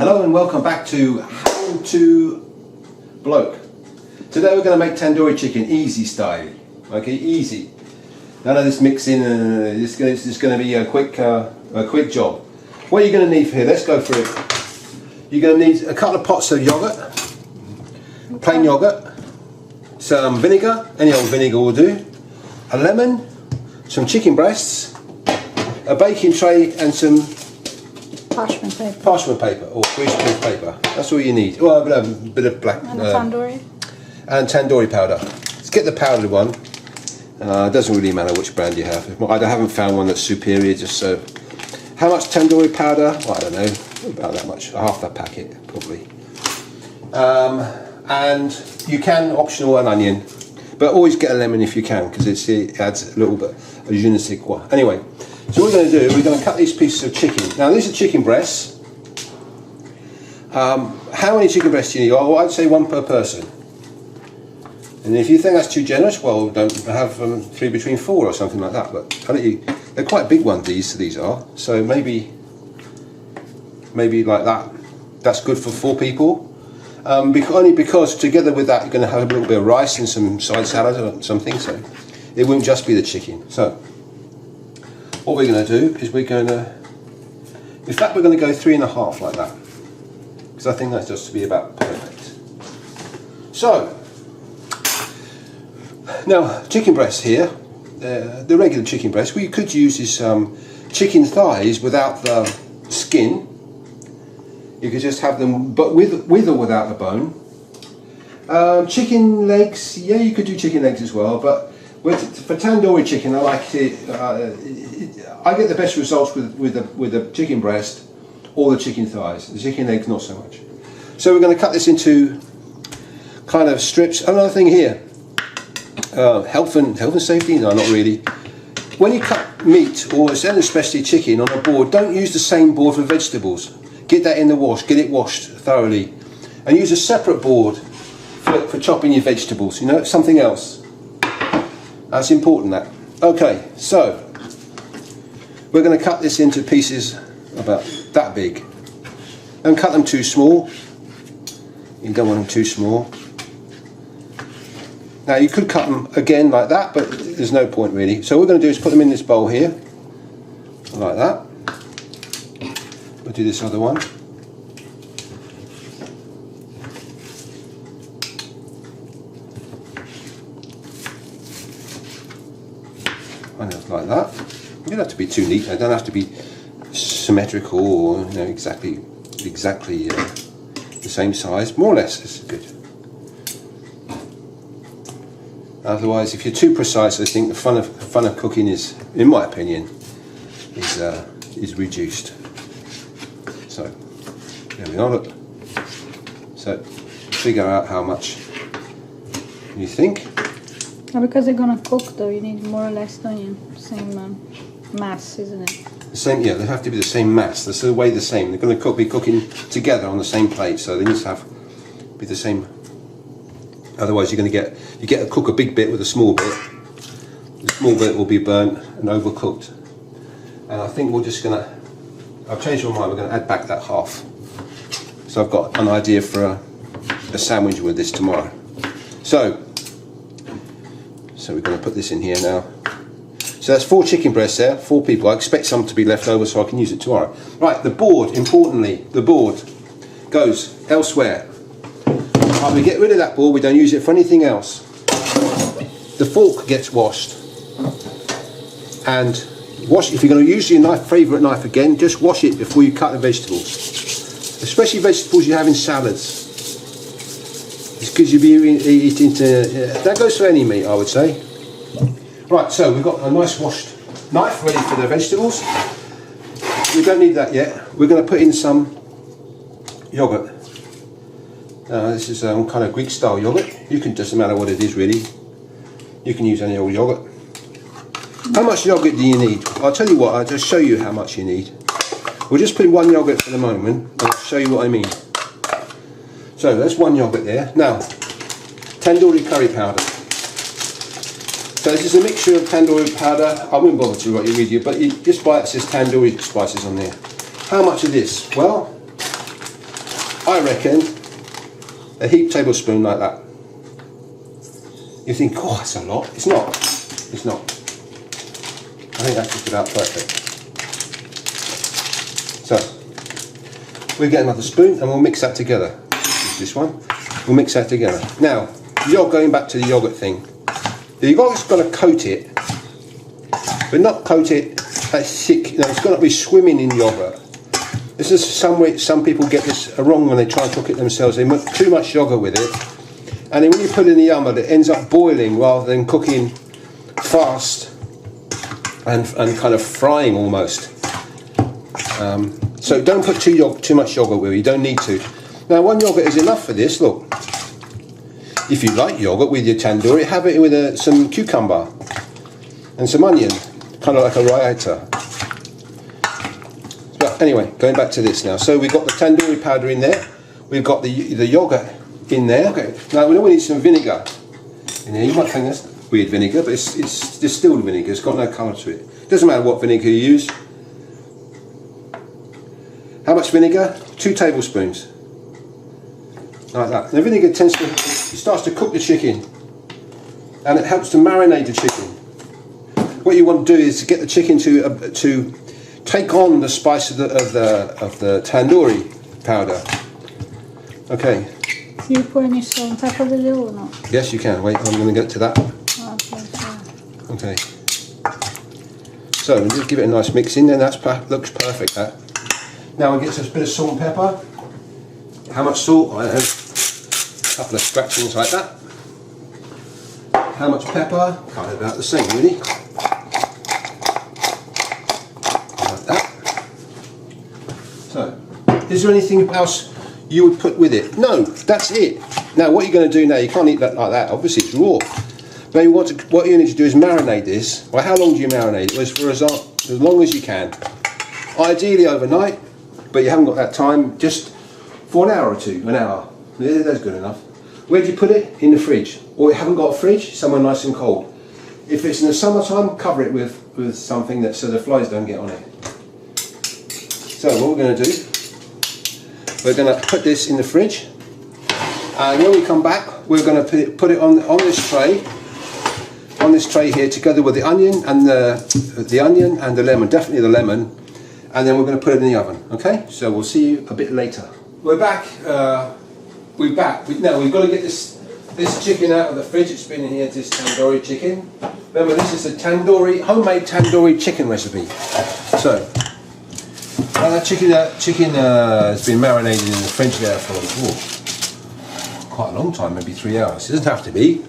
Hello and welcome back to HowToBloke. Today we're going to make tandoori chicken easy style. Okay, easy. None of this mixing. This is going to be a quick job. What are you going to need for here? Let's go through it. You're going to need a couple of pots of yogurt, plain yogurt, some vinegar, any old vinegar will do, a lemon, some chicken breasts, a baking tray and some parchment paper or greaseproof paper. That's all you need. Well, a bit of black and tandoori. And tandoori powder. Let's get the powdered one. It doesn't really matter which brand you have. I haven't found one that's superior. Just so. How much tandoori powder? Well, I don't know. About that much. Half that packet, probably. And you can optional an onion, but always get a lemon if you can, because it adds a little bit of je ne sais quoi. Anyway. So what we're going to do, we're going to cut these pieces of chicken. Now these are chicken breasts. How many chicken breasts do you need? Well, I'd say one per person. And if you think that's too generous, well, don't have 3 between 4 or something like that. But they're quite big ones. These are. So maybe like that. That's good for 4 people. Only because together with that you're going to have a little bit of rice and some side salad or something. So it won't just be the chicken. So what we're going to do is we're going to go 3.5 like that, because I think that's just to be about perfect. So now chicken breasts here, the regular chicken breast. What you could use is chicken thighs without the skin. You could just have them, but with or without the bone. Chicken legs, yeah, you could do chicken legs as well, but for tandoori chicken, I like it. I get the best results with the chicken breast or the chicken thighs. The chicken legs, not so much. So we're going to cut this into kind of strips. Another thing here, health and safety. No, not really. When you cut meat, or especially chicken, on a board, don't use the same board for vegetables. Get that in the wash. Get it washed thoroughly, and use a separate board for chopping your vegetables. You know, something else. That's important, that. Okay, so we're going to cut this into pieces about that big. Don't cut them too small. You don't want them too small. Now you could cut them again like that, but there's no point really. So what we're going to do is put them in this bowl here, like that. We'll do this other one. Like that. You don't have to be too neat. They don't have to be symmetrical or exactly the same size. More or less, this is good. Otherwise, if you're too precise, I think the fun of cooking is, in my opinion, is reduced. So there we are. Look. So figure out how much you think. Because they're gonna cook, though, you need more or less, don't you? Same mass, isn't it? The same, yeah. They have to be the same mass. They're the way the same. They're going to be cooking together on the same plate, so they need to be the same. Otherwise, you're going to cook a big bit with a small bit. The small bit will be burnt and overcooked. And I think we're just going to. I've changed my mind. We're going to add back that half. So I've got an idea for a sandwich with this tomorrow. So we're going to put this in here now. So that's 4 chicken breasts there, 4 people. I expect some to be left over so I can use it tomorrow. Right, the board, importantly, the board goes elsewhere. Right, we get rid of that board, we don't use it for anything else. The fork gets washed. And if you're going to use your favourite knife again, just wash it before you cut the vegetables. Especially vegetables you have in salads. Because you'll be eating that goes for any meat, I would say. Right, so we've got a nice washed knife ready for the vegetables. We don't need that yet. We're going to put in some yogurt. This is kind of Greek style yogurt. Doesn't matter what it is really. You can use any old yogurt. How much yogurt do you need? I'll tell you what, I'll just show you how much you need. We'll just put in 1 yogurt for the moment, and I'll show you what I mean. So that's 1 yogurt there. Now, tandoori curry powder. So this is a mixture of tandoori powder. I wouldn't bother to write you with you, but just by it says tandoori spices on there. How much of this? Well, I reckon a heaped tablespoon like that. You think, oh, that's a lot. It's not. It's not. I think that's just about perfect. So, we'll get another spoon and we'll mix that together. This one. We'll mix that together. Now, you're going back to the yogurt thing. The yogurt's got to coat it, but not coat it that thick. You know, it's got to be swimming in yogurt. This is some way some people get this wrong when they try and cook it themselves. They put too much yogurt with it, and then when you put it in the oven, it ends up boiling rather than cooking fast and kind of frying almost. So don't put too much yogurt with it. You don't need to. Now, one yogurt is enough for this. Look, if you like yogurt with your tandoori, have it with some cucumber and some onion, kind of like a raita. But anyway, going back to this now. So we've got the tandoori powder in there. We've got the yogurt in there. Okay. Now we need some vinegar in here. You might think that's weird vinegar, but it's distilled vinegar. It's got no colour to it. Doesn't matter what vinegar you use. How much vinegar? 2 tablespoons. Like that. The vinegar starts to cook the chicken, and it helps to marinate the chicken. What you want to do is get the chicken to take on the spice of the tandoori powder. Okay. You put any salt and pepper with it or not? Yes, you can. Wait, I'm going to get to that. Okay. Okay. So just give it a nice mix in, then looks perfect. That. Now we get a bit of salt and pepper. How much salt? I don't know. A couple of scratchings like that. How much pepper? Kind of about the same, really. Like that. So, is there anything else you would put with it? No, that's it. Now, what you're going to do now? You can't eat that like that. Obviously, it's raw. But what you need to do is marinate this. Well, how long do you marinate? Well, for as long as you can. Ideally overnight, but you haven't got that time. Just for an hour or two, an hour. Yeah, that's good enough. Where do you put it? In the fridge. Or you haven't got a fridge, somewhere nice and cold. If it's in the summertime, cover it with something so the flies don't get on it. So what we're going to do, we're going to put this in the fridge, and when we come back, we're going to put it on this tray here, together with the onion and the lemon, definitely the lemon, and then we're going to put it in the oven. Okay, so we'll see you a bit later. We're back. We're back. Now we've got to get this chicken out of the fridge. It's been in here. This tandoori chicken. Remember, this is a homemade tandoori chicken recipe. So that chicken has been marinated in the fridge there for quite a long time, maybe 3 hours. It doesn't have to be,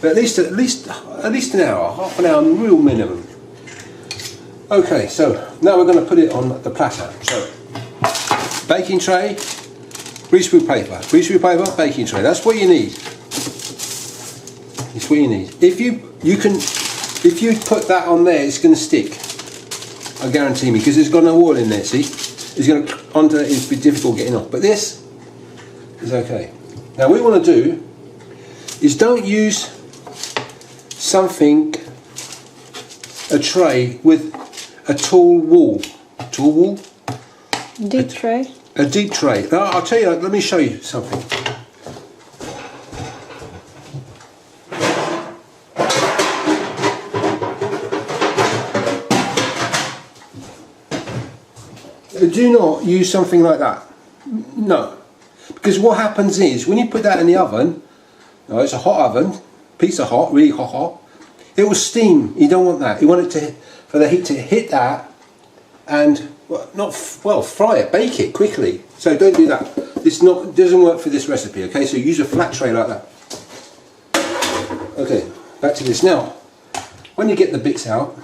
but at least an hour, half an hour, real minimum. Okay, so now we're going to put it on the platter. So baking tray. Greaseproof paper, baking tray. That's what you need. It's what you need. If you put that on there, it's going to stick. I guarantee me, because it's got no oil in there. See, it's going to it's be difficult getting off. But this is okay. Now what we want to do is don't use a tray with a tall wall. Deep tray. A deep tray. Now, I'll tell you, let me show you something. Do not use something like that. No. Because what happens is, when you put that in the oven, it's a hot oven, pizza hot, really hot, it will steam. You don't want that. You want it for the heat to hit that and fry it, bake it quickly. So don't do that. It doesn't work for this recipe. Okay, so use a flat tray like that. Okay, back to this now. When you get the bits out,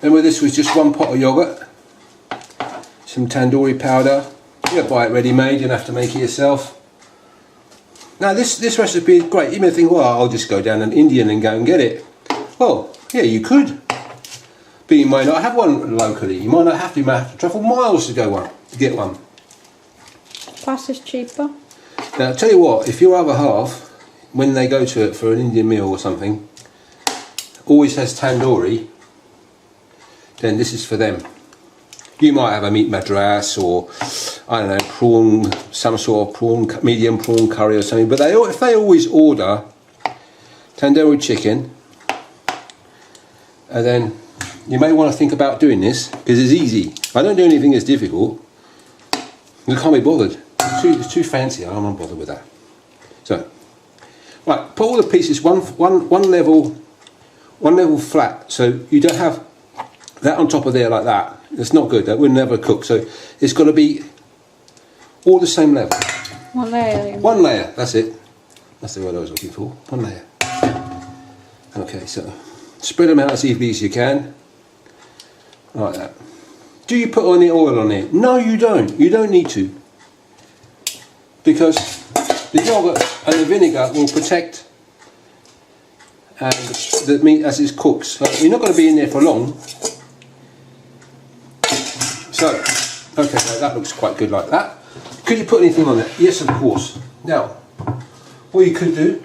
remember this was just 1 pot of yogurt, some tandoori powder. You don't buy it ready-made. You don't have to make it yourself. Now this recipe is great. You may think, well, I'll just go down an Indian and go and get it. Well, yeah, you could. But you might not have one locally. You might not have to. You might have to travel miles to get one. Plus it's cheaper. Now, I'll tell you what, if your other half, when they go to it for an Indian meal or something, always has tandoori, then this is for them. You might have a meat madras or I don't know, prawn, some sort of prawn, medium prawn curry or something. But if they always order tandoori chicken, and then you may want to think about doing this, because it's easy. I don't do anything that's difficult. You can't be bothered. It's too fancy. I'm not bothered with that. So, right, put all the pieces one level flat, so you don't have that on top of there like that. It's not good. That will never cook. So it's got to be all the same level. One layer. One layer. That's it. That's the word I was looking for. One layer. Okay, so spread them out as evenly as you can, like that. Do you put any oil on it? No, you don't. You don't need to, because the yogurt and the vinegar will protect the meat as it cooks. So you're not going to be in there for long. So, okay, that looks quite good like that. Could you put anything on it? Yes, of course. Now, what you could do,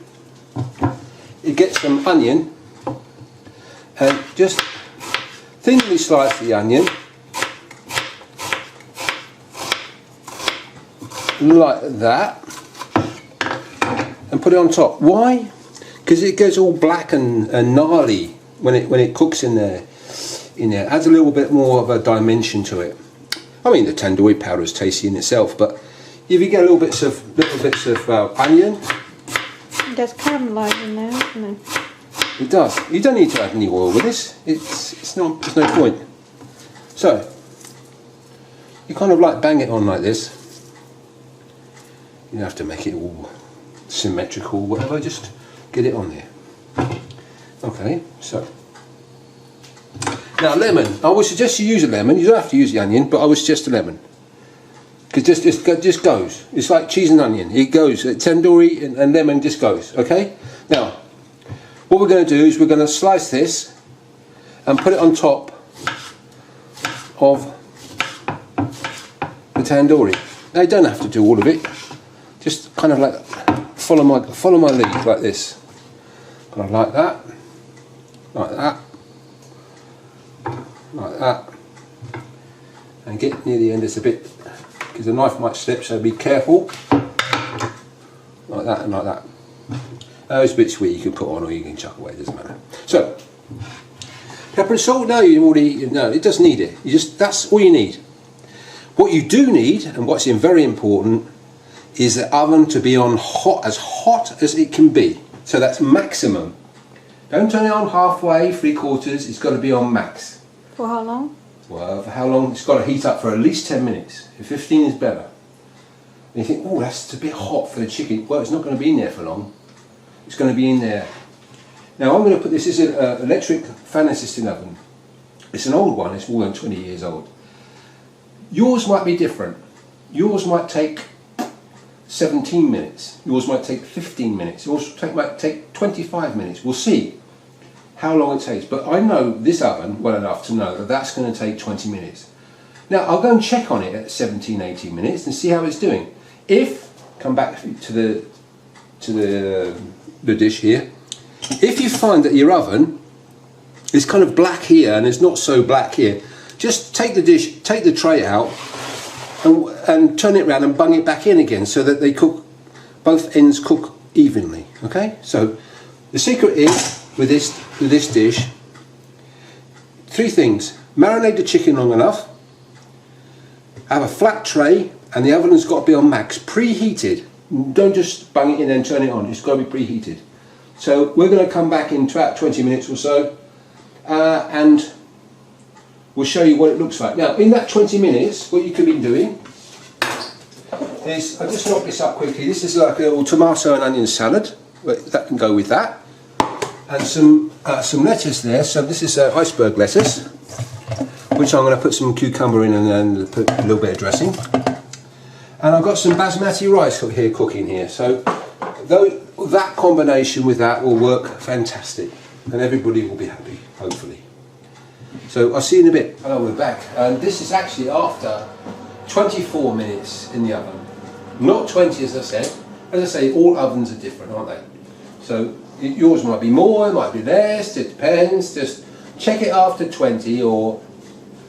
you get some onion and just thinly slice the onion like that and put it on top. Why? Because it goes all black and gnarly when it cooks in there. It adds a little bit more of a dimension to it. I mean, the tandoori powder is tasty in itself, but if you get little bits of onion, It does caramelize in there, doesn't it? it does. You don't need to add any oil with this. There's no point. So you kind of like bang it on like this. You don't have to make it all symmetrical, whatever. Just get it on there. Okay, so. Now lemon, I would suggest you use a lemon. You don't have to use the onion, but I would suggest a lemon. Because just goes. It's like cheese and onion. It goes. Tandoori and lemon just goes, okay? Now, what we're going to do is we're going to slice this and put it on top of the tandoori. Now you don't have to do all of it. Just kind of like follow my lead like this. Kind of like that. Like that. Like that, and get near the end just a bit, because the knife might slip, so be careful. Like that and like that. Those bits where you can put on or you can chuck away, doesn't matter. So, pepper and salt, no, it doesn't need it. That's all you need. What you do need, and what's very important, is the oven to be on hot as it can be. So that's maximum. Don't turn it on halfway, 3/4, it's got to be on max. For how long? Well, for how long? It's got to heat up for at least 10 minutes. If 15 is better. And you think, oh, that's a bit hot for the chicken. Well, it's not going to be in there for long. It's going to be in there. Now, I'm going to put this is an electric fan assisted oven. It's an old one. It's more than 20 years old. Yours might be different. Yours might take 17 minutes. Yours might take 15 minutes. Yours might take 25 minutes. We'll see how long it takes, but I know this oven well enough to know that that's going to take 20 minutes. Now I'll go and check on it at 17, 18 minutes and see how it's doing. Come back to the dish here, if you find that your oven is kind of black here and it's not so black here, just take the tray out and turn it around and bung it back in again so that both ends cook evenly. Okay, so the secret is with this dish, 3 things: marinate the chicken long enough, have a flat tray, and the oven has got to be on max, preheated. Don't just bung it in and turn it on, it's got to be preheated. So we're going to come back in about 20 minutes or so and we'll show you what it looks like. Now in that 20 minutes what you could be doing is, I'll just knock this up quickly, this is like a little tomato and onion salad, that can go with that. And some lettuce there. So this is iceberg lettuce, which I'm going to put some cucumber in and then put a little bit of dressing. And I've got some basmati rice cooking here. So that combination with that will work fantastic, and everybody will be happy, hopefully. So I'll see you in a bit. Hello, we're back, and this is actually after 24 minutes in the oven, not 20 as I said. As I say, all ovens are different, aren't they? So yours might be more, it might be less, it depends. Just check it after 20 or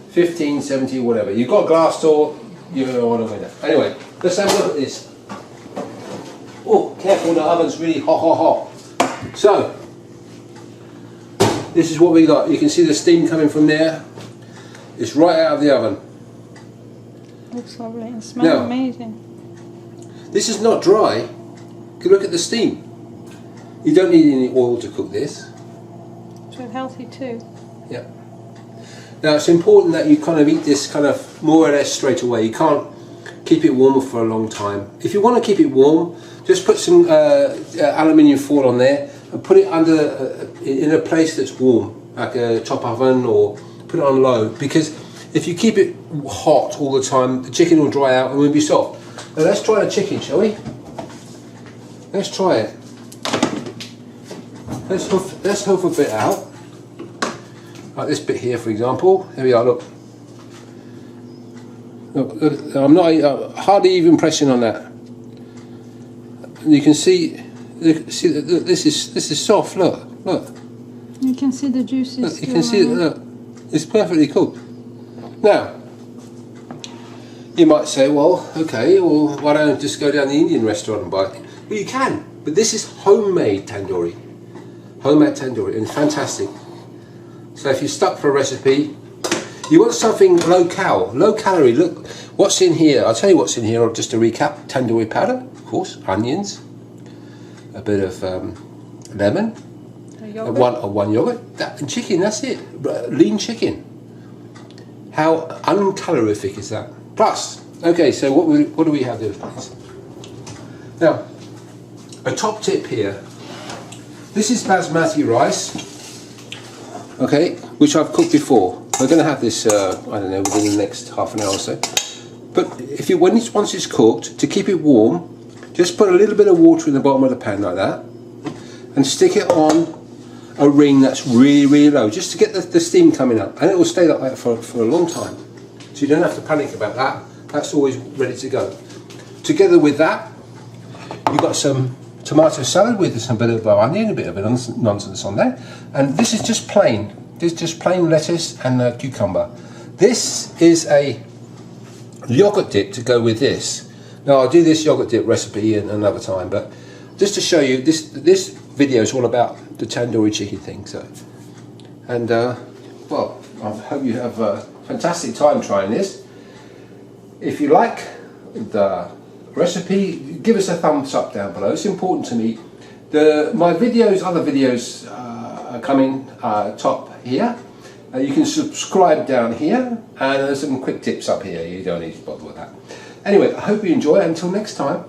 15, 70, whatever. You've got a glass door, you don't want to win it. Anyway, let's have a look at this. Oh, careful, the oven's really hot. So, this is what we got. You can see the steam coming from there. It's right out of the oven. Looks lovely and smells amazing. This is not dry. Look at the steam. You don't need any oil to cook this. So healthy too. Yeah. Now it's important that you kind of eat this kind of more or less straight away. You can't keep it warm for a long time. If you want to keep it warm, just put some aluminium foil on there and put it under in a place that's warm, like a top oven, or put it on low. Because if you keep it hot all the time, the chicken will dry out and will be soft. Now let's try the chicken, shall we? Let's try it. Let's hoof a bit out. Like this bit here, for example. There we are, look. Look, I'm not hardly even pressing on that. And you can see this is soft, look. You can see the juices. Look, you can see it, look. It's perfectly cooked. Now, you might say, well, okay, well, why don't I just go down the Indian restaurant and buy it? Well, you can, but this is homemade tandoori. Homemade tandoori, and it's fantastic. So if you're stuck for a recipe, you want something low calorie. Look, what's in here? I'll tell you what's in here, just to recap. Tandoori powder, of course, onions, a bit of lemon, one yogurt, and chicken, that's it. Lean chicken. How uncalorific is that? Plus, okay, so what do we have there, please? Now, a top tip here. This is basmati rice, okay, which I've cooked before. We're going to have this, I don't know, within the next half an hour or so. But if you, once it's cooked, to keep it warm, just put a little bit of water in the bottom of the pan like that, and stick it on a ring that's really, really low, just to get the steam coming up, and it will stay like that for a long time. So you don't have to panic about that. That's always ready to go. Together with that, you've got some tomato salad with some bit of onion, a bit of nonsense on there, and this is just plain. This is just plain lettuce and cucumber. This is a yogurt dip to go with this. Now I'll do this yogurt dip recipe another time, but just to show you, this video is all about the tandoori chicken thing. So, and well, I hope you have a fantastic time trying this. If you like the recipe, give us a thumbs up down below. It's important to me. My videos, other videos are coming top here. You can subscribe down here, and there's some quick tips up here. You don't need to bother with that. Anyway, I hope you enjoy. Until next time,